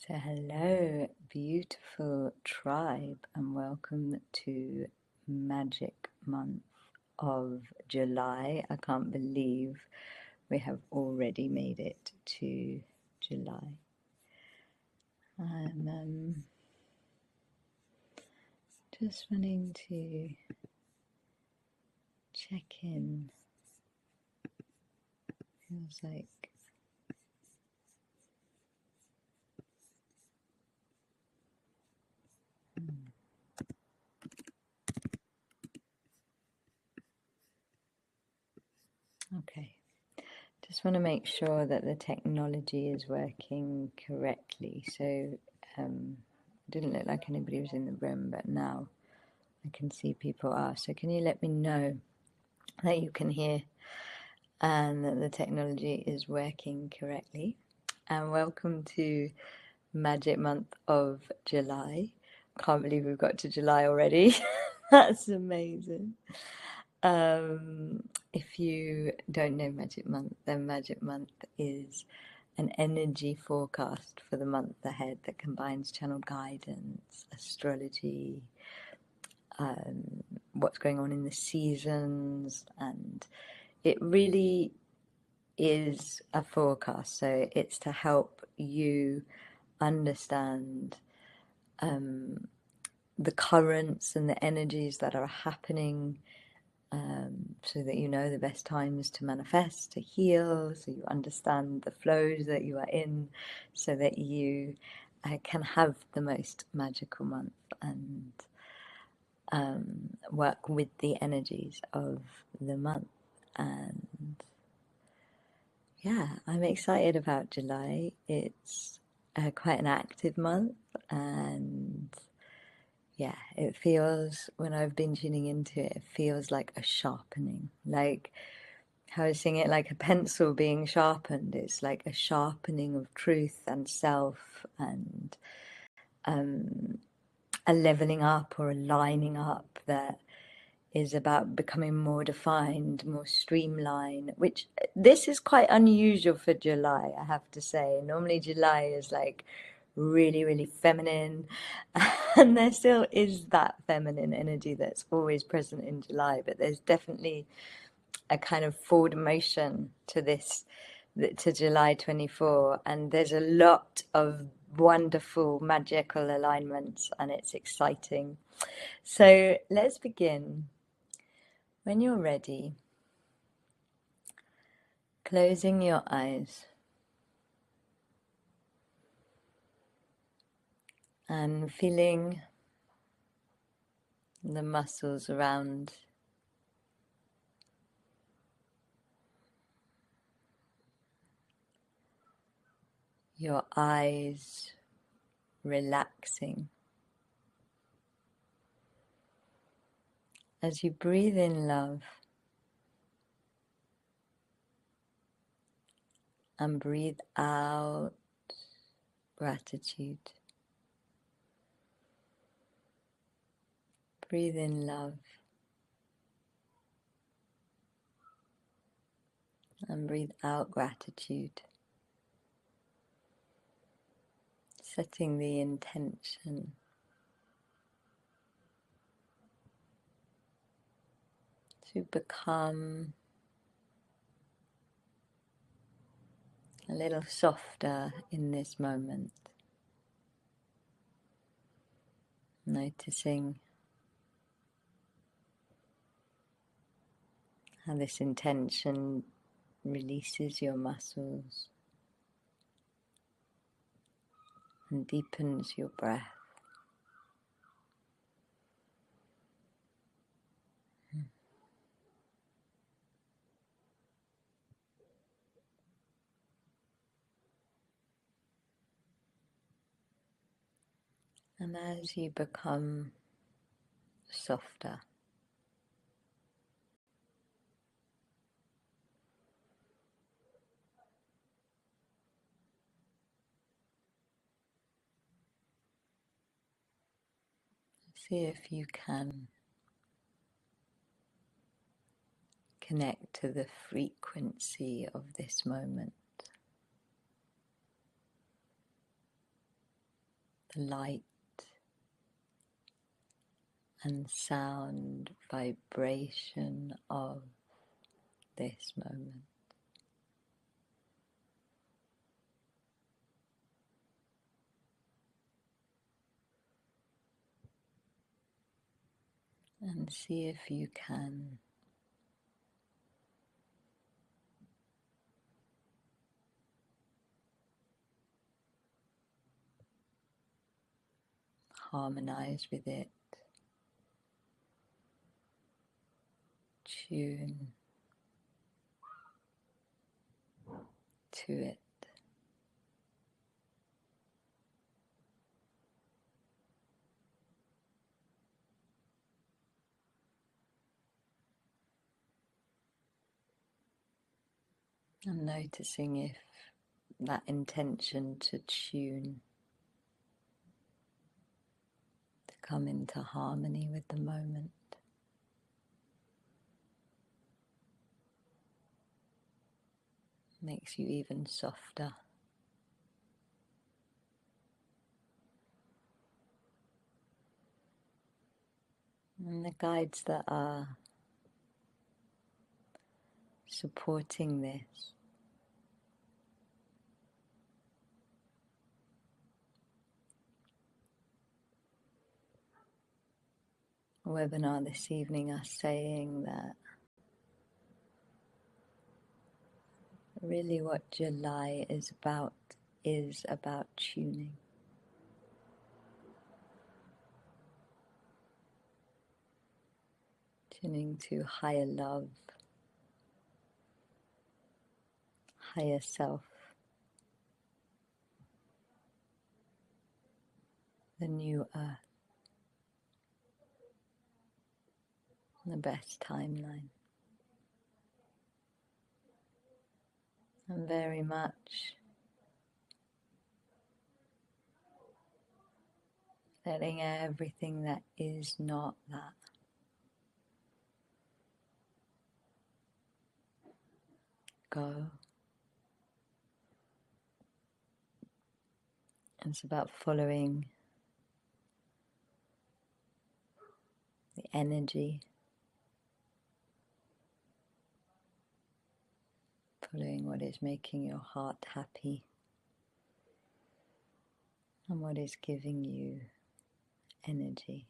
So hello, beautiful tribe, and welcome to Magic Month of July. I can't believe we have already made it to July. I'm just wanting to check in. Feels like okay. Just want to make sure that the technology is working correctly. So it didn't look like anybody was in the room, but now I can see people are. So can you let me know that you can hear and that the technology is working correctly? And welcome to Magic Month of July. Can't believe we've got to July already. That's amazing. If you don't know Magic Month, then Magic Month is an energy forecast for the month ahead that combines channeled guidance, astrology, what's going on in the seasons, and it really is a forecast. So it's to help you understand the currents and the energies that are happening, so that you know the best times to manifest, to heal, so you understand the flows that you are in, so that you can have the most magical month and work with the energies of the month. And yeah, I'm excited about July. It's quite an active month, and yeah, it feels, when I've been tuning into it, it feels like a sharpening, like how I was seeing it, like a pencil being sharpened. It's like a sharpening of truth and self, and a leveling up or a lining up that is about becoming more defined, more streamlined, which this is quite unusual for July, I have to say. Normally July is like really, really feminine, and there still is that feminine energy that's always present in July, but there's definitely a kind of forward motion to this, to July 24, and there's a lot of wonderful magical alignments, and it's exciting. So let's begin. When you're ready, closing your eyes and feeling the muscles around your eyes relaxing. As you breathe in love and breathe out gratitude. Breathe in love and breathe out gratitude. Setting the intention to become a little softer in this moment. Noticing how this intention releases your muscles and deepens your breath. And as you become softer, see if you can connect to the frequency of this moment. the light and sound vibration of this moment. And see if you can harmonize with it, tune to it. And noticing if that intention to tune, to come into harmony with the moment, makes you even softer. And the guides that are supporting this, webinar this evening, are saying that really what July is about tuning. Tuning to higher love, higher self, the new earth, the best timeline. And very much letting everything that is not that go. It's about following the energy, following what is making your heart happy and what is giving you energy.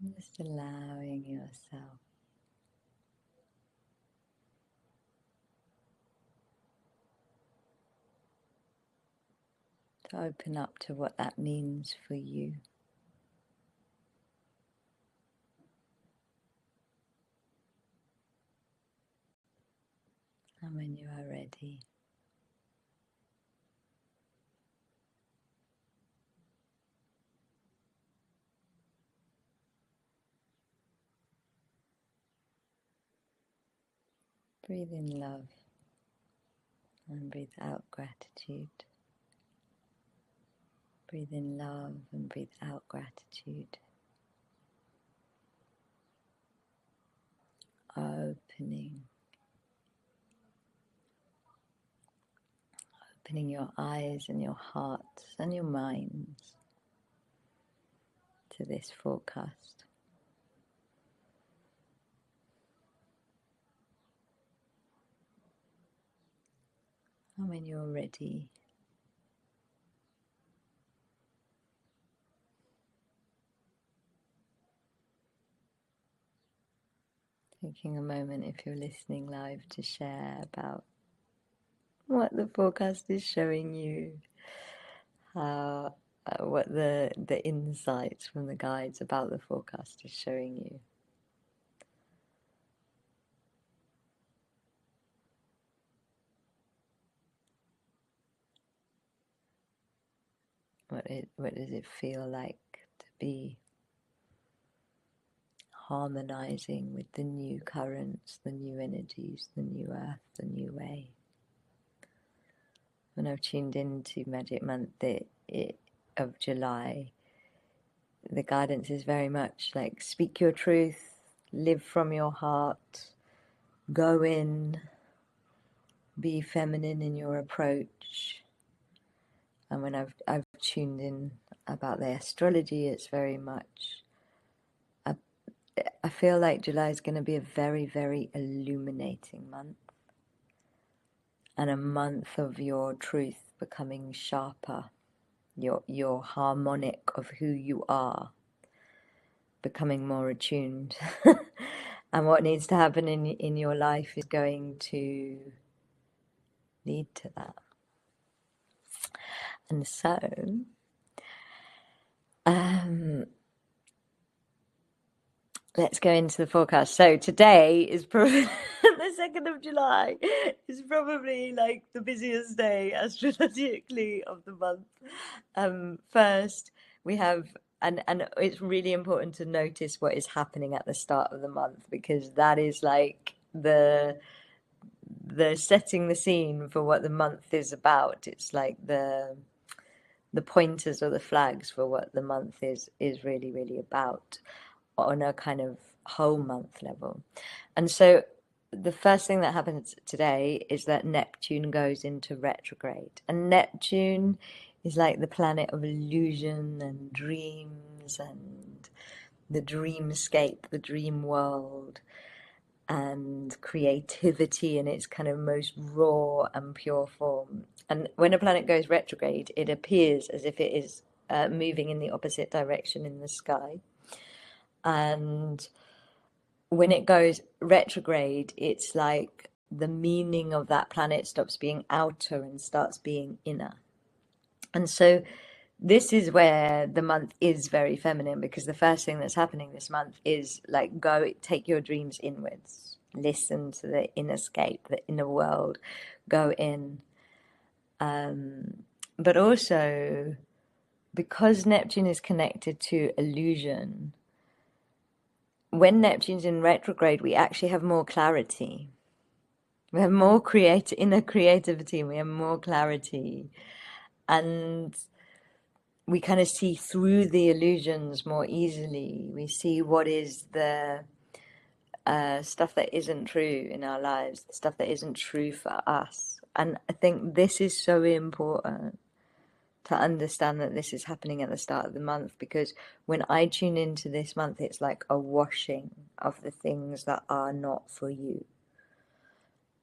And just allowing yourself to open up to what that means for you. And when you are ready, breathe in love and breathe out gratitude. Breathe in love and breathe out gratitude. Opening your eyes and your hearts and your minds to this forecast. And when you're ready, taking a moment, if you're listening live, to share about what the forecast is showing you, how what the insights from the guides about the forecast is showing you. What does it feel like to be harmonizing with the new currents, the new energies, the new earth, the new way? When I've tuned into Magic Month of July, the guidance is very much like speak your truth, live from your heart, go in, be feminine in your approach. And when I've tuned in about the astrology, it's very much, I feel like July is going to be a very, very illuminating month, and a month of your truth becoming sharper, your harmonic of who you are becoming more attuned. And what needs to happen in your life is going to lead to that. And so, let's go into the forecast. So today is probably the 2nd of July. Is probably like the busiest day astrologically of the month. First, we have, and it's really important to notice what is happening at the start of the month, because that is like the setting the scene for what the month is about. It's like the pointers or the flags for what the month is really, really about on a kind of whole month level. And so the first thing that happens today is that Neptune goes into retrograde. And Neptune is like the planet of illusion and dreams and the dreamscape, the dream world, and creativity in its kind of most raw and pure form. And when a planet goes retrograde, it appears as if it is moving in the opposite direction in the sky. And when it goes retrograde, it's like the meaning of that planet stops being outer and starts being inner. And so this is where the month is very feminine, because the first thing that's happening this month is like, go take your dreams inwards, listen to the inner scape, the inner world, go in. But also, because Neptune is connected to illusion, when Neptune's in retrograde, we actually have more clarity. We have more inner creativity, we have more clarity. And we kind of see through the illusions more easily. We see what is the stuff that isn't true in our lives, the stuff that isn't true for us. And I think this is so important to understand, that this is happening at the start of the month, because when I tune into this month, it's like a washing of the things that are not for you.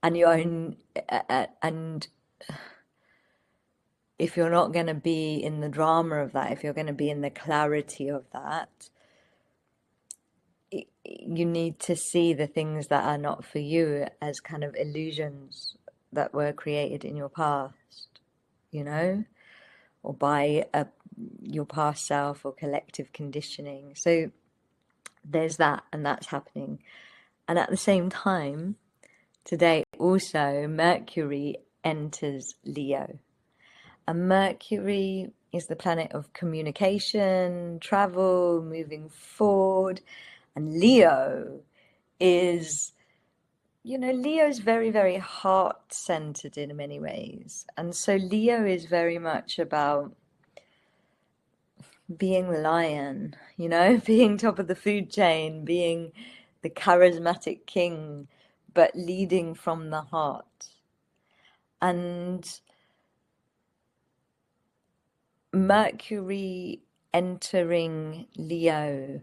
And and if you're not going to be in the drama of that, if you're going to be in the clarity of that, you need to see the things that are not for you as kind of illusions that were created in your past, you know, or by your past self or collective conditioning. So there's that, and that's happening. And at the same time, today also Mercury enters Leo. And Mercury is the planet of communication, travel, moving forward. And Leo is, Leo's very, very heart-centered in many ways. And so Leo is very much about being the lion, being top of the food chain, being the charismatic king, but leading from the heart. And Mercury entering Leo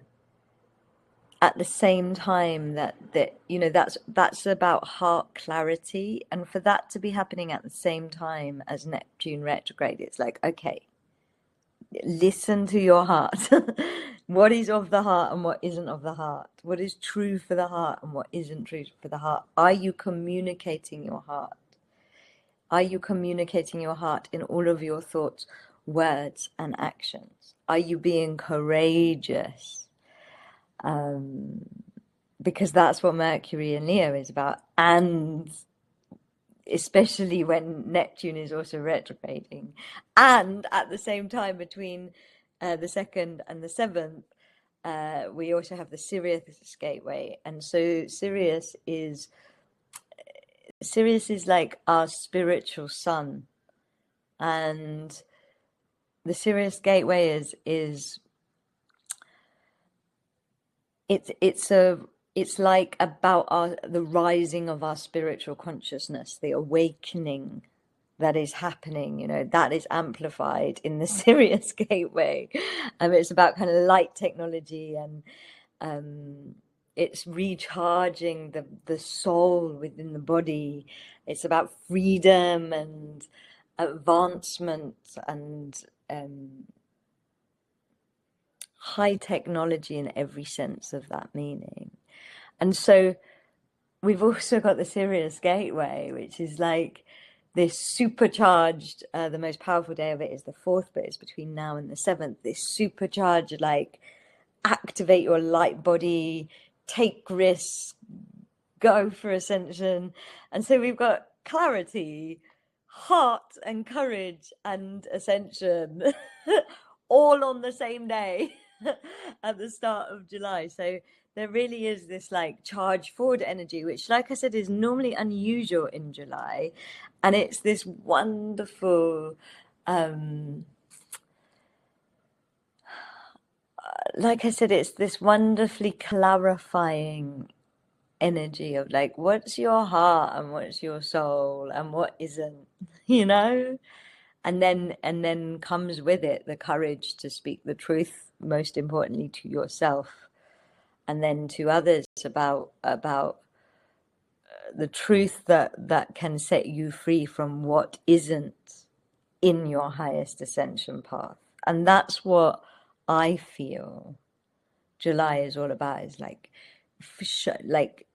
at the same time that's about heart clarity, and for that to be happening at the same time as Neptune retrograde, it's like, okay, listen to your heart. What is of the heart and what isn't of the heart? What is true for the heart and what isn't true for the heart? Are you communicating your heart? Are you communicating your heart in all of your thoughts, words, and actions? Are you being courageous? Because that's what Mercury in Leo is about. And especially when Neptune is also retrograding. And at the same time, between the 2nd and the 7th, we also have the Sirius gateway. And so Sirius is like our spiritual sun. And the Sirius gateway is it's a it's like about the rising of our spiritual consciousness, the awakening that is happening, you know, that is amplified in the Sirius Gateway. It's about kind of light technology, and it's recharging the soul within the body. It's about freedom and advancement and high technology in every sense of that meaning. And so we've also got the Sirius Gateway, which is like this supercharged, the most powerful day of it is the 4th, but it's between now and the 7th. This supercharged, like, activate your light body, take risks, go for ascension. And so we've got clarity, heart and courage and ascension all on the same day at the start of July. So there really is this like charge forward energy, which, like I said, is normally unusual in July. And it's this wonderful, like I said, it's this wonderfully clarifying energy of like, what's your heart and what's your soul and what isn't, you know? And then comes with it the courage to speak the truth, most importantly to yourself, and then to others about the truth that can set you free from what isn't in your highest ascension path. And that's what I feel July is all about, is like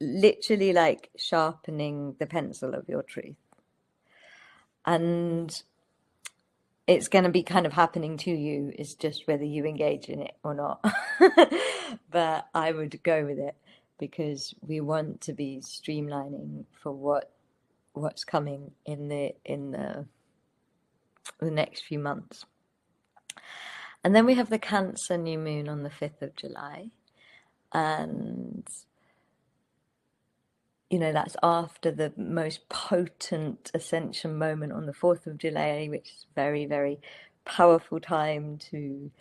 literally like sharpening the pencil of your truth. And it's going to be kind of happening to you. It's just whether you engage in it or not. But I would go with it, because we want to be streamlining for what's coming in the next few months. And then we have the Cancer new moon on the 5th of July. And, you know, that's after the most potent ascension moment on the 4th of July, which is very, very powerful time to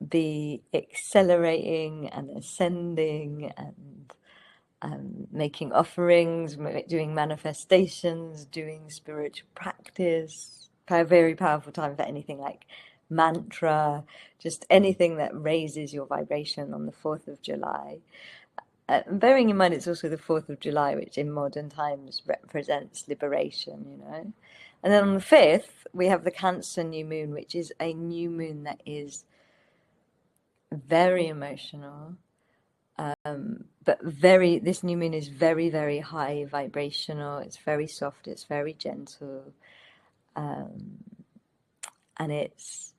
be accelerating and ascending and making offerings, doing manifestations, doing spiritual practice. A very powerful time for anything like mantra, just anything that raises your vibration on the 4th of July. Bearing in mind it's also the 4th of July, which in modern times represents liberation, you know. And then on the 5th, we have the Cancer new moon, which is a new moon that is very emotional, but this new moon is very, very high vibrational. It's very soft, it's very gentle, and it's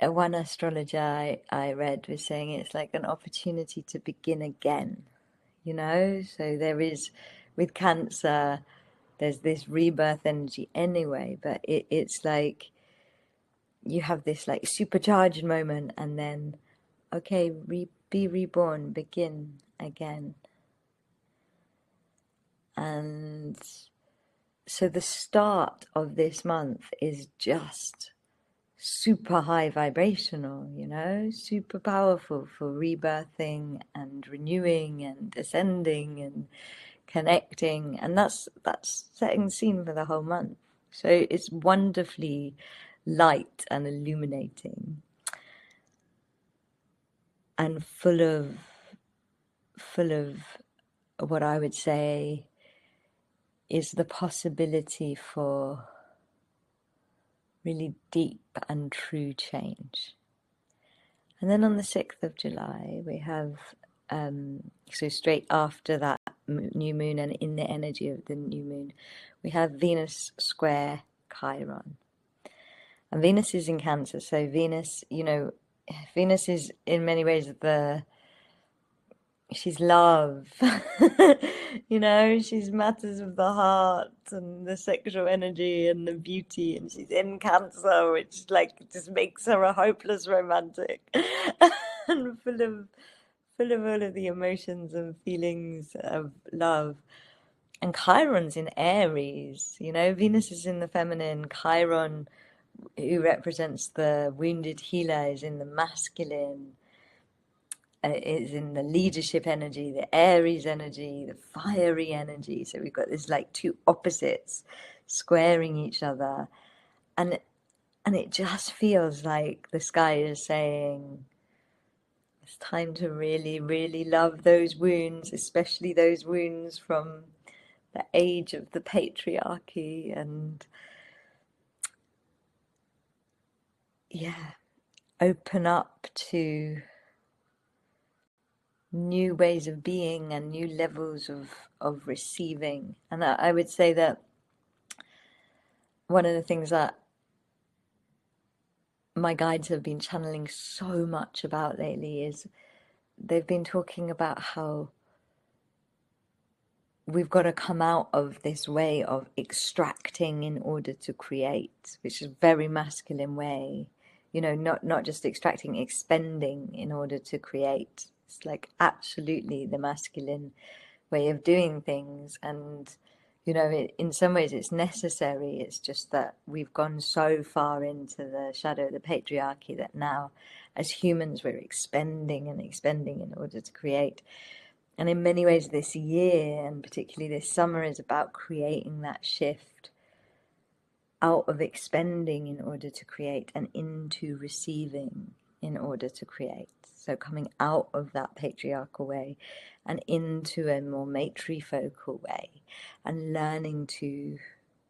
one astrologer I read was saying it's like an opportunity to begin again, you know. So there is, with Cancer, there's this rebirth energy anyway, but it's like you have this like supercharged moment, and then, okay, be reborn, begin again. And so the start of this month is just super high vibrational, you know, super powerful for rebirthing and renewing and ascending and connecting. And that's setting the scene for the whole month. So it's wonderfully light and illuminating, and full of what I would say is the possibility for really deep and true change. And then on the 6th of July, we have, so straight after that new moon and in the energy of the new moon, we have Venus square Chiron. And Venus is in Cancer, so Venus, you know, Venus is in many ways she's love, you know, she's matters of the heart and the sexual energy and the beauty, and she's in Cancer, which like just makes her a hopeless romantic and full of all of the emotions and feelings of love. And Chiron's in Aries, you know, Venus is in the feminine, Chiron, who represents the wounded healer, is in the masculine. is in the leadership energy, the Aries energy, the fiery energy. So we've got this like two opposites squaring each other, and it just feels like the sky is saying it's time to really, really love those wounds, especially those wounds from the age of the patriarchy, and yeah, open up to new ways of being and new levels of receiving. And I would say that one of the things that my guides have been channeling so much about lately is they've been talking about how we've got to come out of this way of extracting in order to create, which is a very masculine way, you know, not just extracting, expending in order to create. It's like absolutely the masculine way of doing things. And you know, in some ways it's necessary. It's just that we've gone so far into the shadow of the patriarchy that now as humans we're expending and expending in order to create. And in many ways this year, and particularly this summer, is about creating that shift out of expending in order to create and into receiving in order to create. So coming out of that patriarchal way and into a more matrifocal way and learning to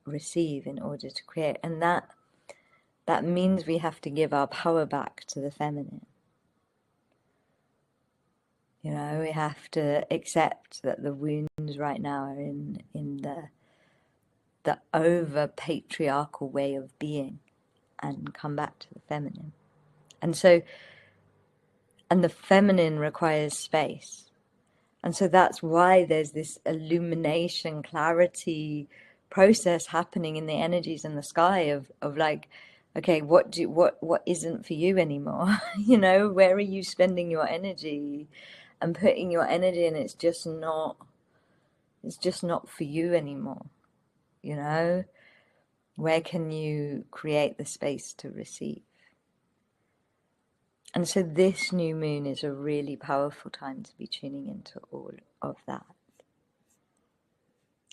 receive in order to create. And that means we have to give our power back to the feminine. You know, we have to accept that the wounds right now are in the over patriarchal way of being and come back to the feminine. And so, and the feminine requires space. And so that's why there's this illumination, clarity process happening in the energies in the sky of like, okay, what isn't for you anymore? You know, where are you spending your energy and putting your energy in? It's just not for you anymore. You know, where can you create the space to receive? And so this new moon is a really powerful time to be tuning into all of that.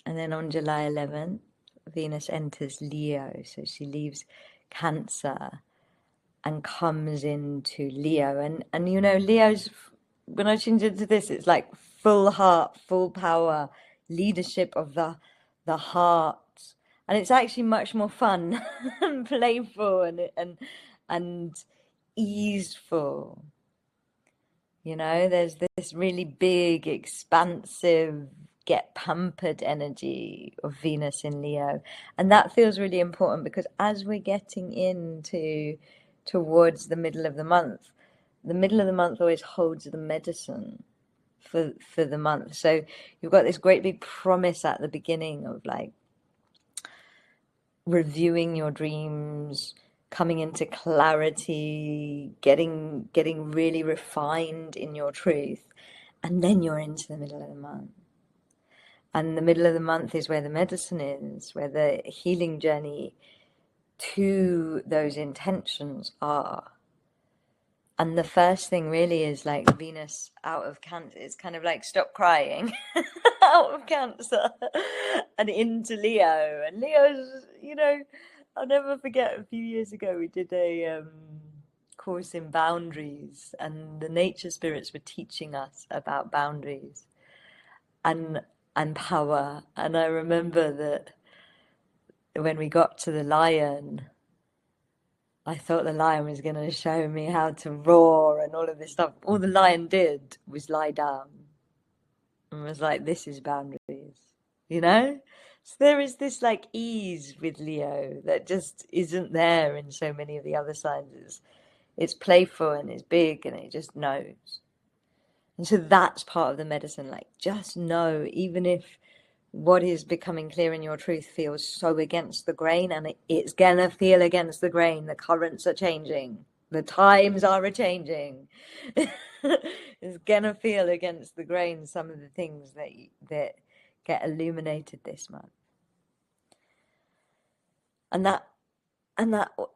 And then on July 11th, Venus enters Leo. So she leaves Cancer and comes into Leo. And you know, Leo's, when I tuned into this, it's like full heart, full power, leadership of the heart. And it's actually much more fun and playful and easeful. You know, there's this really big, expansive, get pampered energy of Venus in Leo. And that feels really important because as we're getting towards the middle of the month always holds the medicine for the month. So you've got this great big promise at the beginning of like reviewing your dreams, coming into clarity, getting really refined in your truth, and then you're into the middle of the month. And the middle of the month is where the medicine is, where the healing journey to those intentions are. And the first thing really is like Venus out of Cancer. It's kind of like stop crying out of Cancer and into Leo. And Leo's, you know, I'll never forget a few years ago we did a course in boundaries, and the nature spirits were teaching us about boundaries and power. And I remember that when we got to the lion, I thought the lion was going to show me how to roar and all of this stuff. All the lion did was lie down and was like, this is boundaries, you know? So there is this like ease with Leo that just isn't there in so many of the other signs. It's playful and it's big and it just knows. And so that's part of the medicine. Like, just know, even if what is becoming clear in your truth feels so against the grain, and it's gonna feel against the grain. The currents are changing. The times are changing. It's gonna feel against the grain some of the things that get illuminated this month. And that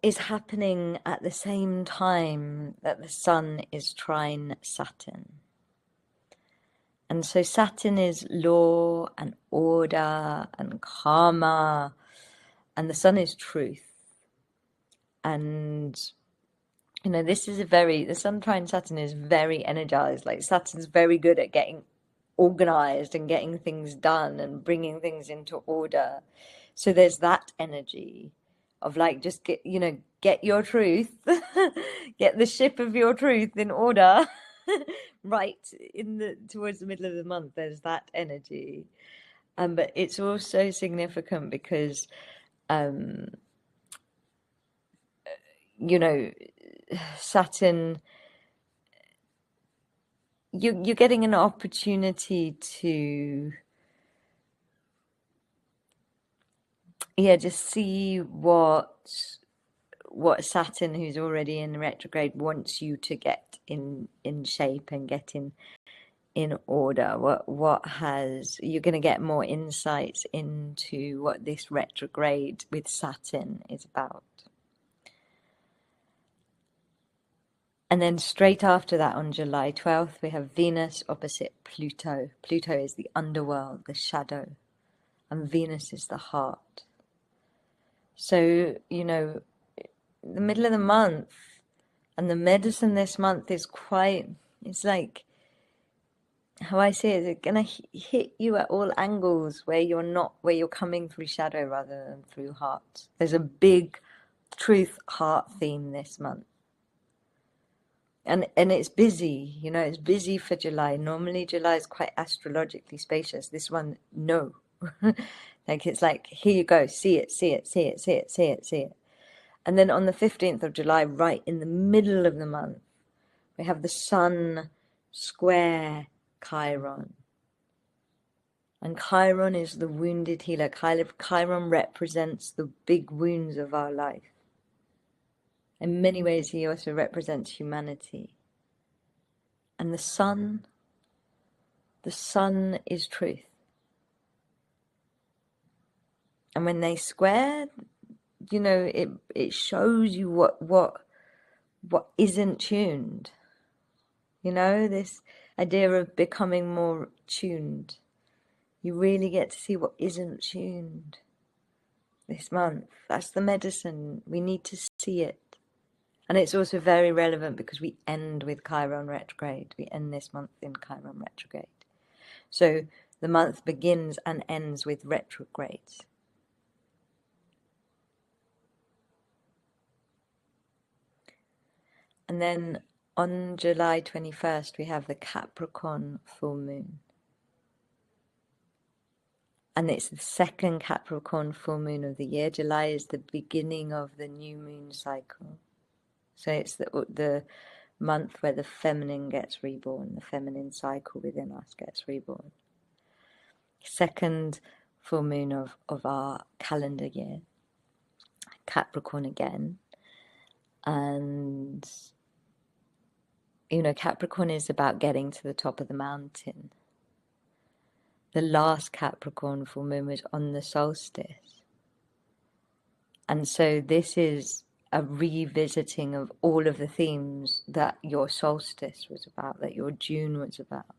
is happening at the same time that the sun is trine Saturn. And so Saturn is law and order and karma, and the sun is truth. And this is the sun trine Saturn is very energized. Like Saturn's very good at getting organized and getting things done and bringing things into order. So there's that energy of like, just get your truth, get the ship of your truth in order, right towards the middle of the month. There's that energy. But it's also significant because, Saturn, you're getting an opportunity to, just see what Saturn, who's already in retrograde, wants you to get in shape and get in order. You're going to get more insights into what this retrograde with Saturn is about. And then straight after that, on July 12th, we have Venus opposite Pluto. Pluto is the underworld, the shadow, and Venus is the heart. So, the middle of the month and the medicine this month is it's like, how I see it, it's going to hit you at all angles where you're coming through shadow rather than through heart. There's a big truth heart theme this month. And it's busy, it's busy for July. Normally July is quite astrologically spacious. This one, no. Like, it's like, here you go, see it, see it, see it, see it, see it, see it. And then on the 15th of July, right in the middle of the month, we have the sun square Chiron. And Chiron is the wounded healer. Chiron represents the big wounds of our life. In many ways, he also represents humanity. And the sun is truth. And when they square, it shows you what isn't tuned. This idea of becoming more tuned. You really get to see what isn't tuned this month. That's the medicine. We need to see it. And it's also very relevant because we end with Chiron retrograde. We end this month in Chiron retrograde. So the month begins and ends with retrogrades. And then on July 21st, we have the Capricorn full moon. And it's the second Capricorn full moon of the year. July is the beginning of the new moon cycle. So it's the month where the feminine gets reborn, the feminine cycle within us gets reborn. Second full moon of our calendar year, Capricorn again. And, Capricorn is about getting to the top of the mountain. The last Capricorn full moon was on the solstice. And so this is a revisiting of all of the themes that your solstice was about, that your June was about.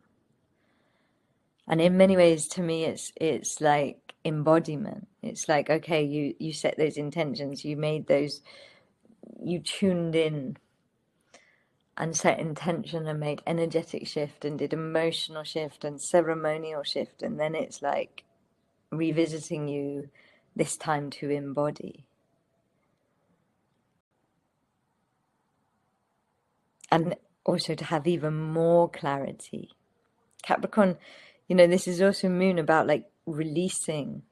And in many ways, to me, it's like embodiment. It's like, okay, you set those intentions, you made those, you tuned in and set intention and made energetic shift and did emotional shift and ceremonial shift. And then it's like revisiting you this time to embody. And also to have even more clarity. Capricorn, this is also moon about like releasing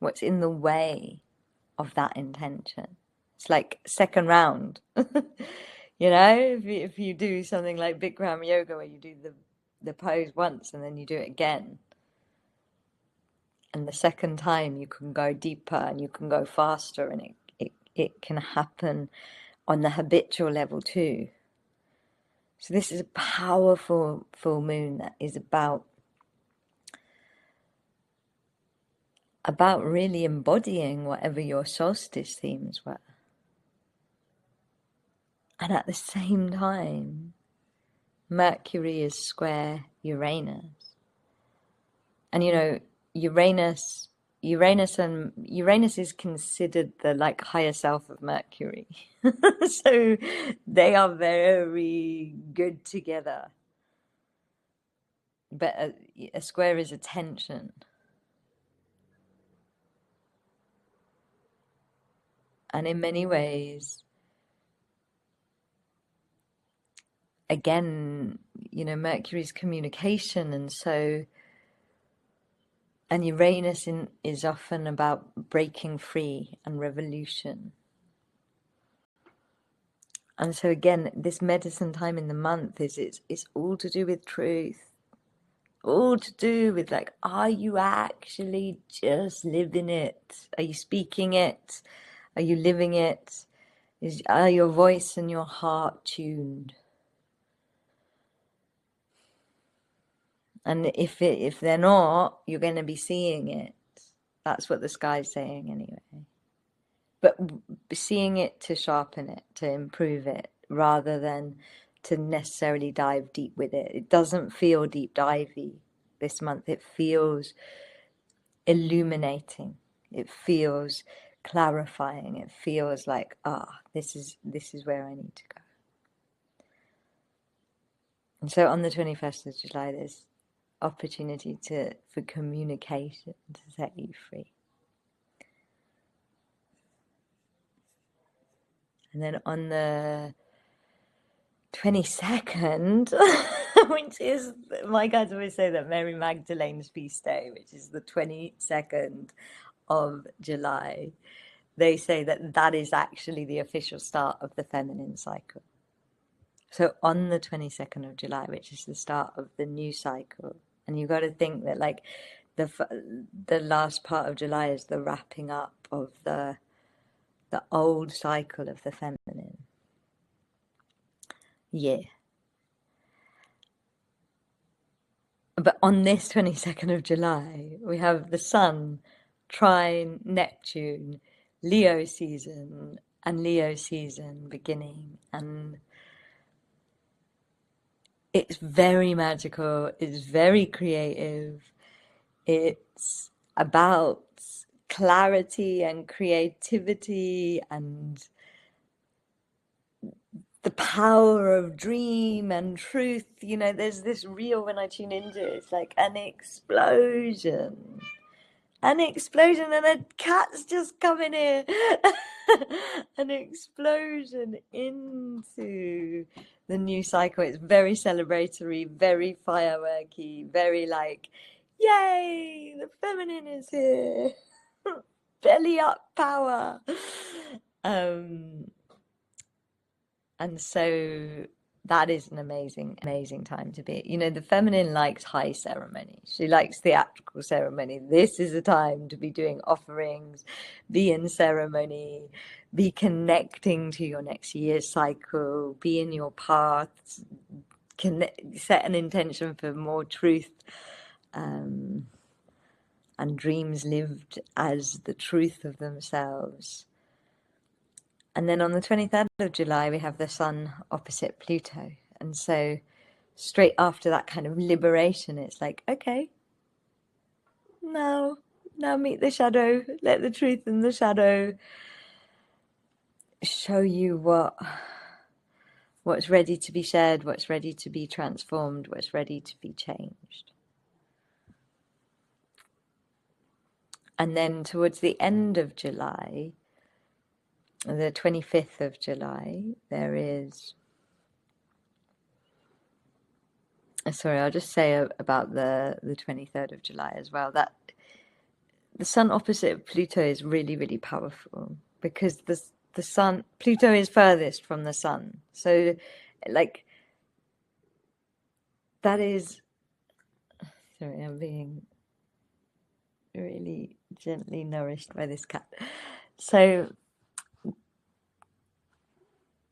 what's in the way of that intention. It's like second round. If you do something like Bikram yoga where you do the pose once and then you do it again. And the second time you can go deeper and you can go faster, and it can happen on the habitual level too. So this is a powerful full moon that is about really embodying whatever your solstice themes were. And at the same time, Mercury is square Uranus. And you know, Uranus, Uranus is considered the like higher self of Mercury. So they are very good together. But a square is a tension. And in many ways, again, you know, Mercury's communication, and so, and Uranus is often about breaking free and revolution. And so again, this medicine time in the month it's all to do with truth, all to do with like, are you actually just living it? Are you speaking it? Are you living it? Are your voice and your heart tuned? And if they're not, you're going to be seeing it. That's what the sky's saying anyway. But seeing it to sharpen it, to improve it, rather than to necessarily dive deep with it. It doesn't feel deep divey this month. It feels illuminating. It feels clarifying. It feels like, this is where I need to go. And so on the 21st of July, there's opportunity for communication to set you free. And then on the 22nd, which is, my guides always say that Mary Magdalene's feast day, which is the 22nd of July, they say that that is actually the official start of the feminine cycle. So on the 22nd of July, which is the start of the new cycle, and you've got to think that like the last part of July is the wrapping up of the old cycle of the feminine. Yeah. But on this 22nd of July, we have the Sun, trine Neptune, Leo season, and Leo season beginning. And it's very magical, it's very creative, it's about clarity and creativity and the power of dream and truth. You know, there's this reel when I tune into it, it's like an explosion and a cat's just coming here. An explosion into the new cycle. It's very celebratory, very fireworky, very like, yay, the feminine is here. Belly up power. And so that is an amazing, amazing time to be. You know, the feminine likes high ceremony. She likes theatrical ceremony. This is a time to be doing offerings, be in ceremony, be connecting to your next year's cycle, be in your path, set an intention for more truth, and dreams lived as the truth of themselves. And then on the 23rd of July, we have the Sun opposite Pluto. And so straight after that kind of liberation, it's like, okay, now meet the shadow. Let the truth in the shadow show you what's ready to be shared, what's ready to be transformed, what's ready to be changed. And then towards the end of July, the 25th of July, there is... Sorry, I'll just say about the 23rd of July as well, that the Sun opposite Pluto is really, really powerful because the Sun, Pluto is furthest from the Sun. So like that is, sorry, I'm being really gently nourished by this cat. So,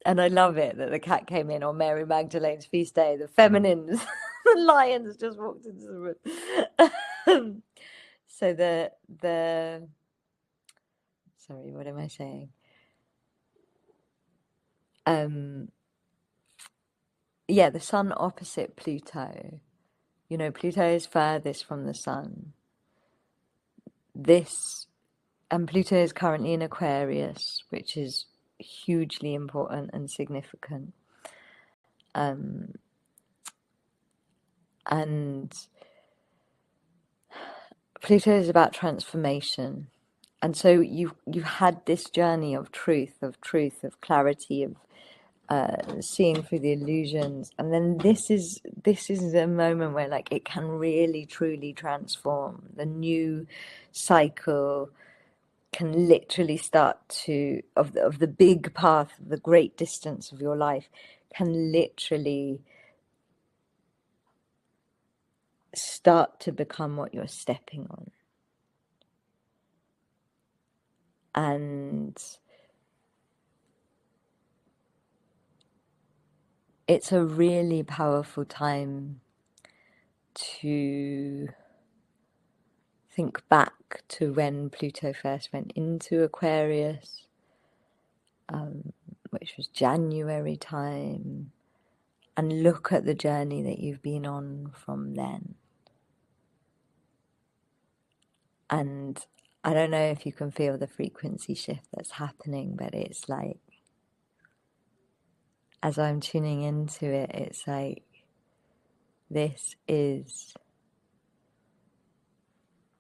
and I love it that the cat came in on Mary Magdalene's feast day. The feminines, the lions just walked into the room. So sorry, what am I saying? Yeah, the Sun opposite Pluto You know, Pluto is furthest from the sun. And Pluto is currently in Aquarius, which is hugely important and significant. And Pluto is about transformation. And so you've had this journey of truth, of clarity, of seeing through the illusions, and then this is a moment where like it can really truly transform. The new cycle can literally start to of the big path, the great distance of your life can literally start to become what you're stepping on. And it's a really powerful time to think back to when Pluto first went into Aquarius, which was January time, and look at the journey that you've been on from then. And I don't know if you can feel the frequency shift that's happening, but it's like, as I'm tuning into it, it's like, this is,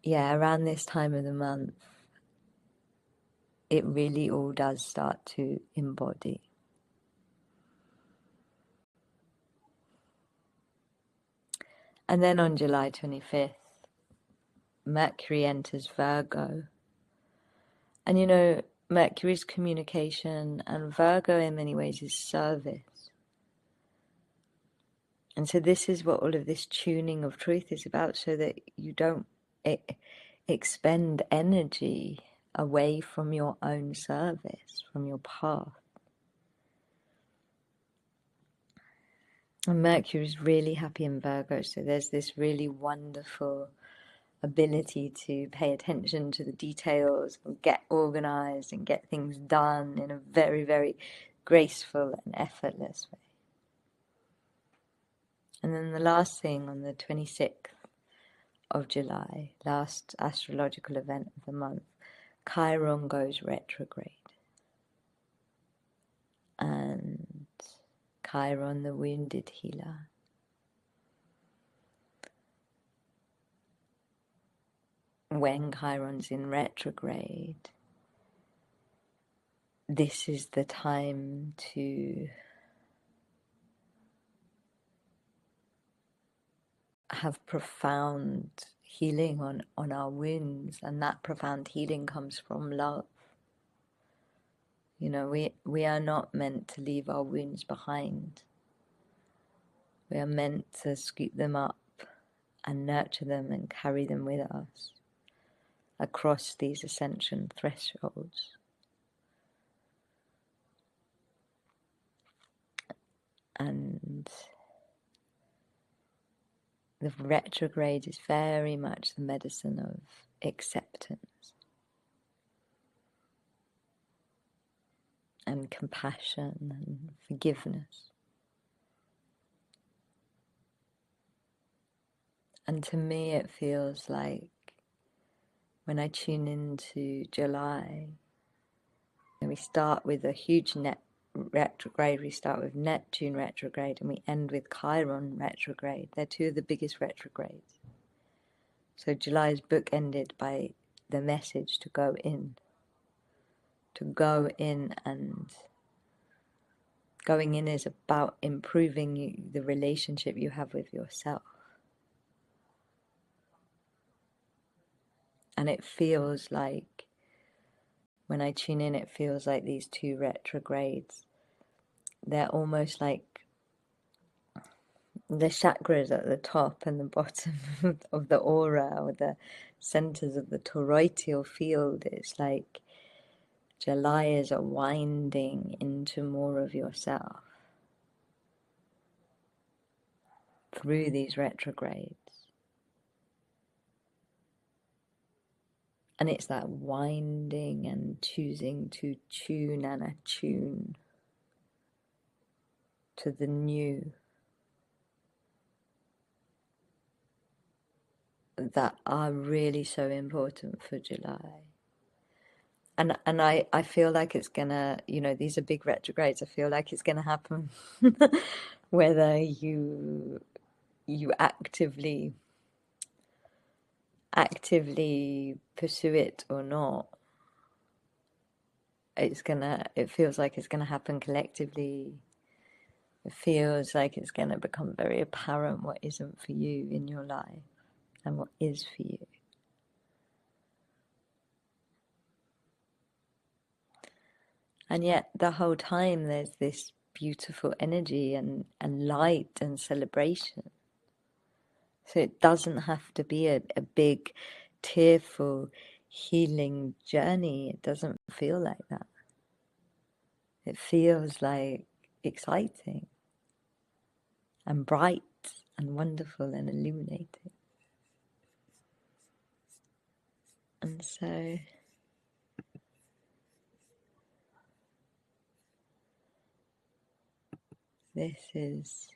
around this time of the month, it really all does start to embody. And then on July 25th, Mercury enters Virgo. And you know, Mercury's communication, and Virgo in many ways is service. And so this is what all of this tuning of truth is about, so that you don't expend energy away from your own service, from your path. And Mercury is really happy in Virgo, so there's this really wonderful ability to pay attention to the details and get organized and get things done in a very, very graceful and effortless way. And then the last thing, on the 26th of July, last astrological event of the month, Chiron goes retrograde. And Chiron, the wounded healer, when Chiron's in retrograde, this is the time to have profound healing on our wounds, and that profound healing comes from love. You know, we are not meant to leave our wounds behind. We are meant to scoop them up and nurture them and carry them with us across these ascension thresholds. And the retrograde is very much the medicine of acceptance and compassion and forgiveness. And to me, it feels like when I tune into July, we start with a huge retrograde, we start with Neptune retrograde, and we end with Chiron retrograde. They're two of the biggest retrogrades. So July is bookended by the message to go in. To go in, and going in is about improving the relationship you have with yourself. And it feels like, when I tune in, it feels like these two retrogrades, they're almost like the chakras at the top and the bottom of the aura, or the centers of the toroidal field. It's like July is a winding into more of yourself through these retrogrades. And it's that winding and choosing to tune and attune to the new. that are really so important for July. And I feel like it's gonna, these are big retrogrades. I feel like it's gonna happen whether you actively pursue it or not. It feels like it's gonna happen collectively. It feels like it's gonna become very apparent what isn't for you in your life and what is for you. And yet the whole time there's this beautiful energy and light and celebration. So it doesn't have to be a big, tearful, healing journey. It doesn't feel like that. It feels like exciting and bright and wonderful and illuminating. And so this is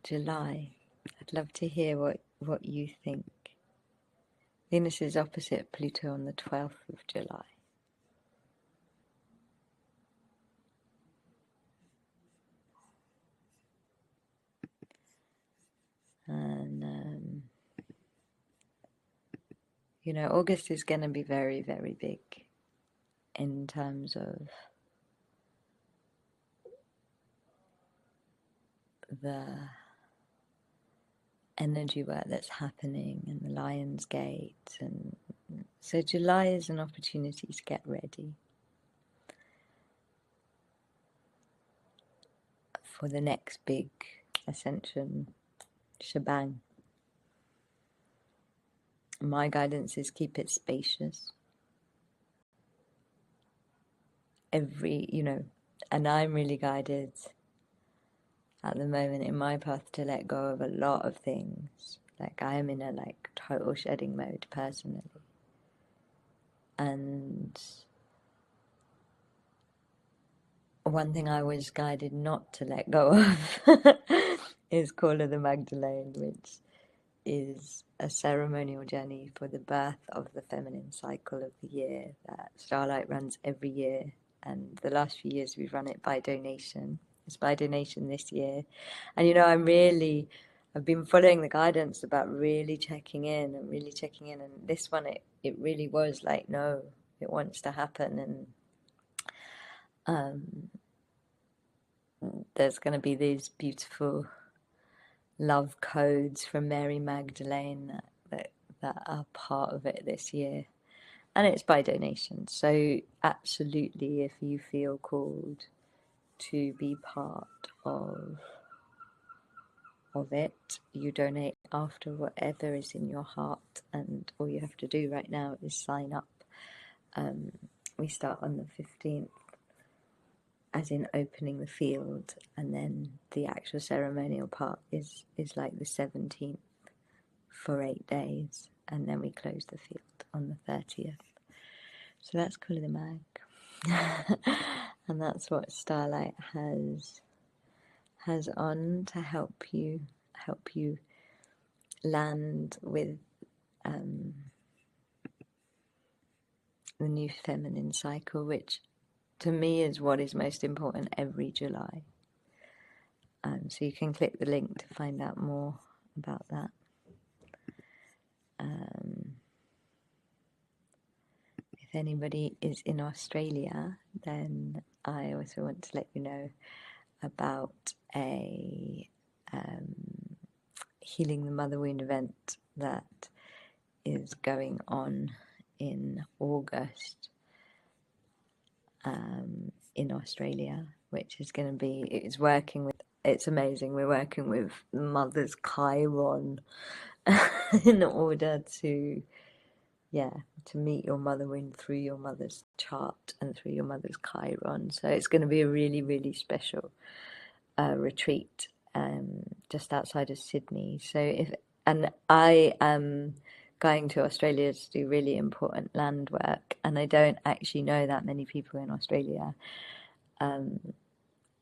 July. I'd love to hear what you think. Venus is opposite Pluto on the 12th of July. And, August is going to be very, very big in terms of the energy work that's happening in the Lion's Gate. And so July is an opportunity to get ready for the next big ascension shebang. My guidance is keep it spacious. And I'm really guided at the moment in my path to let go of a lot of things. Like I am in a total shedding mode personally. And one thing I was guided not to let go of is Call of the Magdalene, which is a ceremonial journey for the birth of the feminine cycle of the year that Starlight runs every year. And the last few years we've run it by donation. It's by donation this year. And I've been following the guidance about really checking in. And this one, it really was like, no, it wants to happen. And there's going to be these beautiful love codes from Mary Magdalene that are part of it this year. And it's by donation. So absolutely, if you feel called to be part of it, you donate after whatever is in your heart, and all you have to do right now is sign up. We start on the 15th, as in opening the field, and then the actual ceremonial part is like the 17th for 8 days, and then we close the field on the 30th. So that's Call of the Mag. And that's what Starlight has on to help you land with the new feminine cycle, which to me is what is most important every July. So you can click the link to find out more about that. If anybody is in Australia, then I also want to let you know about a Healing the Mother Wound event that is going on in August in Australia, which is going to be, it's amazing. We're working with Mother's Chiron in order to meet your mother wound through your mother's chart and through your mother's Chiron. So it's going to be a really, really special retreat just outside of Sydney. And I am going to Australia to do really important land work, and I don't actually know that many people in Australia.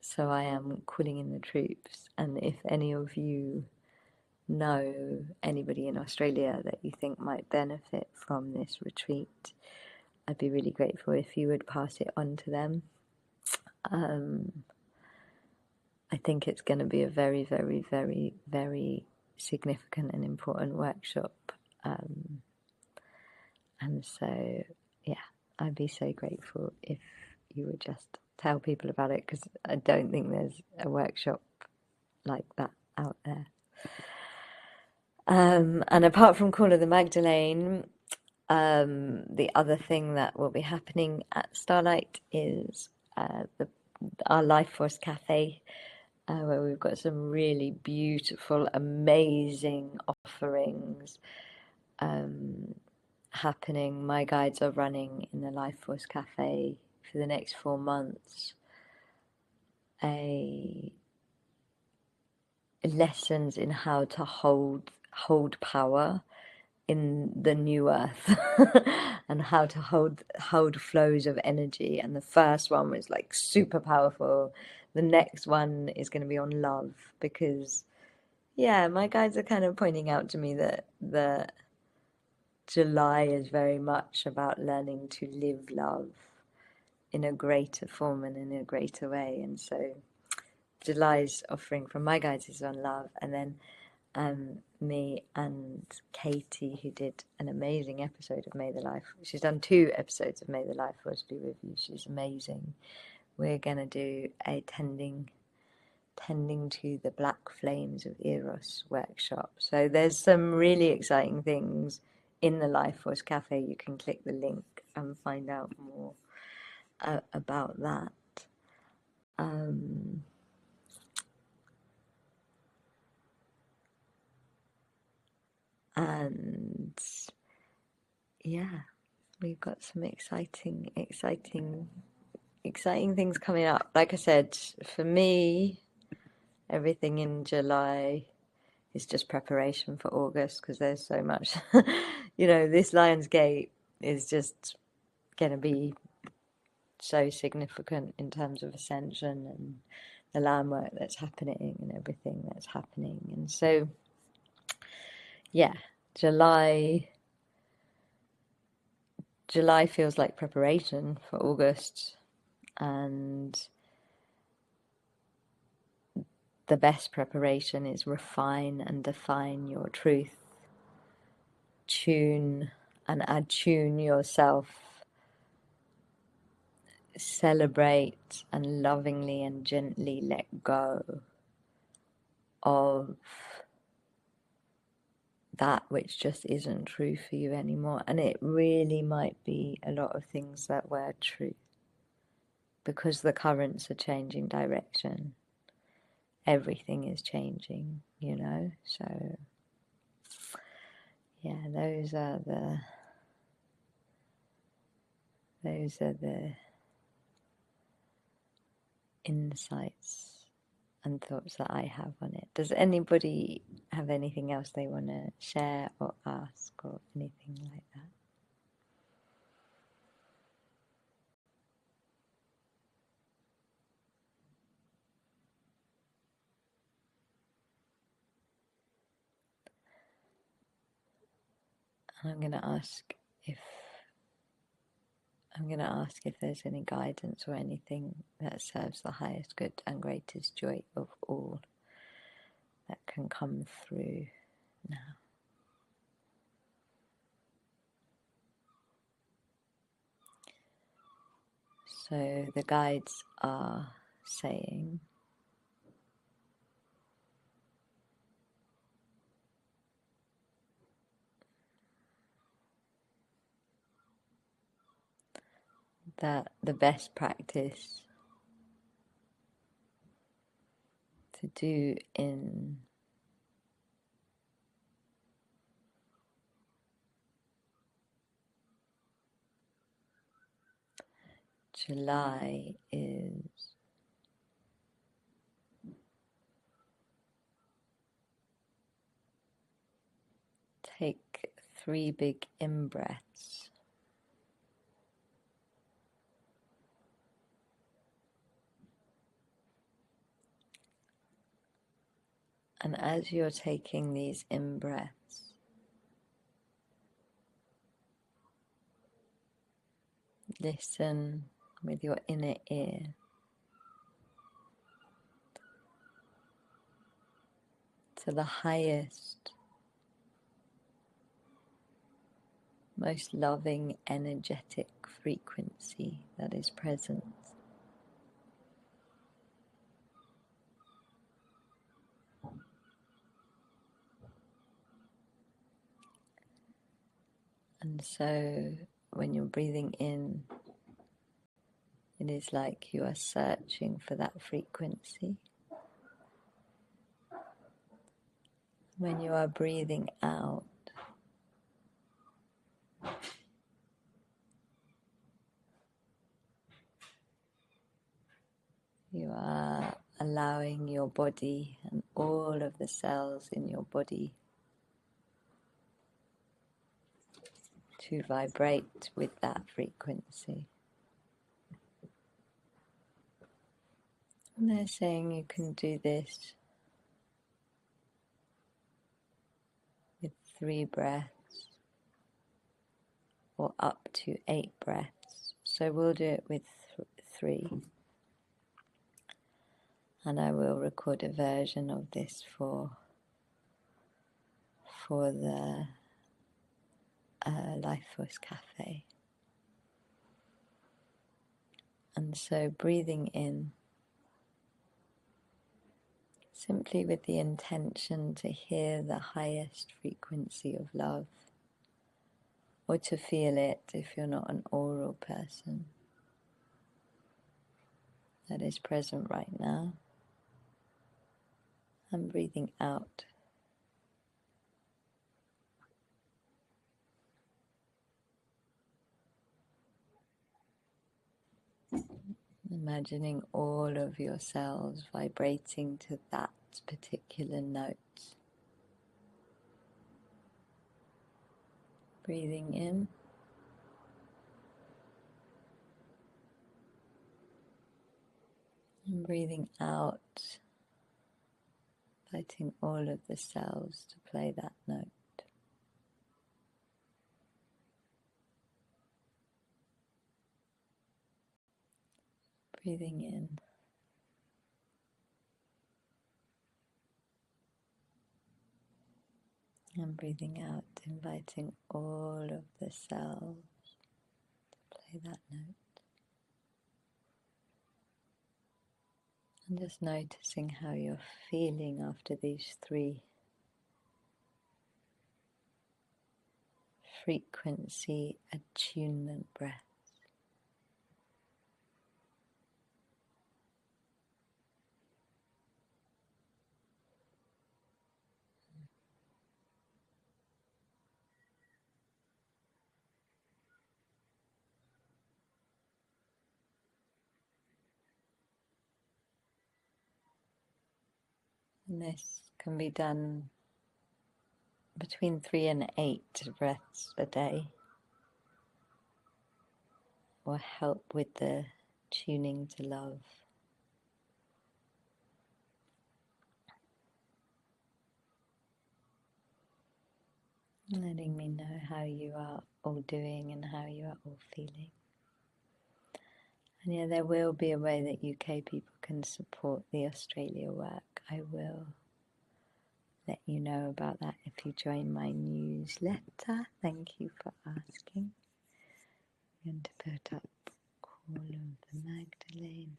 So I am calling in the troops, and if any of you know anybody in Australia that you think might benefit from this retreat, I'd be really grateful if you would pass it on to them. I think it's going to be a very, very, very, very significant and important workshop. And so, yeah, I'd be so grateful if you would just tell people about it, because I don't think there's a workshop like that out there. And apart from Call of the Magdalene, the other thing that will be happening at Starlight is our Life Force Cafe, where we've got some really beautiful, amazing offerings happening. My guides are running in the Life Force Cafe for the next 4 months lessons in how to hold power in the new earth and how to hold flows of energy. And the first one was like super powerful. The next one is going to be on love, because my guides are kind of pointing out to me that July is very much about learning to live love in a greater form and in a greater way. And so July's offering from my guides is on love, and then me and Katie, who did an amazing episode of May the Life, she's done 2 episodes of May the Life Force be with you, she's amazing. We're gonna do a tending to the black flames of Eros workshop. So there's some really exciting things in the Life Force Cafe. You can click the link and find out more about that. And yeah, we've got some exciting things coming up. Like I said, for me, everything in July is just preparation for August, because there's so much, this Lion's Gate is just going to be so significant in terms of ascension and the land work that's happening and everything that's happening. And so, yeah, July feels like preparation for August, and the best preparation is refine and define your truth, tune and attune yourself, celebrate and lovingly and gently let go of that which just isn't true for you anymore. And it really might be a lot of things that were true, because the currents are changing direction. Everything is changing, so yeah, those are the insights and thoughts that I have on it. Does anybody have anything else they want to share or ask or anything like that? And I'm going to ask if there's any guidance or anything that serves the highest good and greatest joy of all that can come through now. So the guides are saying that the best practice to do in July is take 3 big in-breaths. And as you're taking these in-breaths, listen with your inner ear to the highest, most loving, energetic frequency that is present. And so when you're breathing in, it is like you are searching for that frequency. When you are breathing out, you are allowing your body and all of the cells in your body to vibrate with that frequency. And they're saying you can do this with 3 breaths or up to 8 breaths. So we'll do it with 3. And I will record a version of this for the Life Force Cafe. And so breathing in, simply with the intention to hear the highest frequency of love, or to feel it if you're not an oral person, that is present right now. And breathing out, imagining all of your cells vibrating to that particular note. Breathing in, and breathing out, inviting all of the cells to play that note. Breathing in, and breathing out, inviting all of the cells to play that note. And just noticing how you're feeling after these 3 frequency attunement breaths. And this can be done between 3 and 8 breaths a day, or help with the tuning to love. Letting me know how you are all doing and how you are all feeling. And yeah, there will be a way that UK people can support the Australia work. I will let you know about that if you join my newsletter. Thank you for asking. I'm going to put up Call of the Magdalene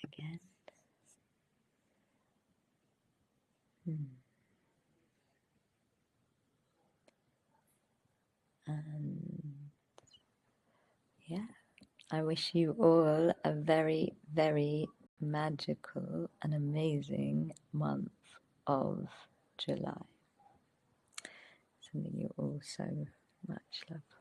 again. And yeah, I wish you all a very, very magical and amazing month of July. Sending you all so much love.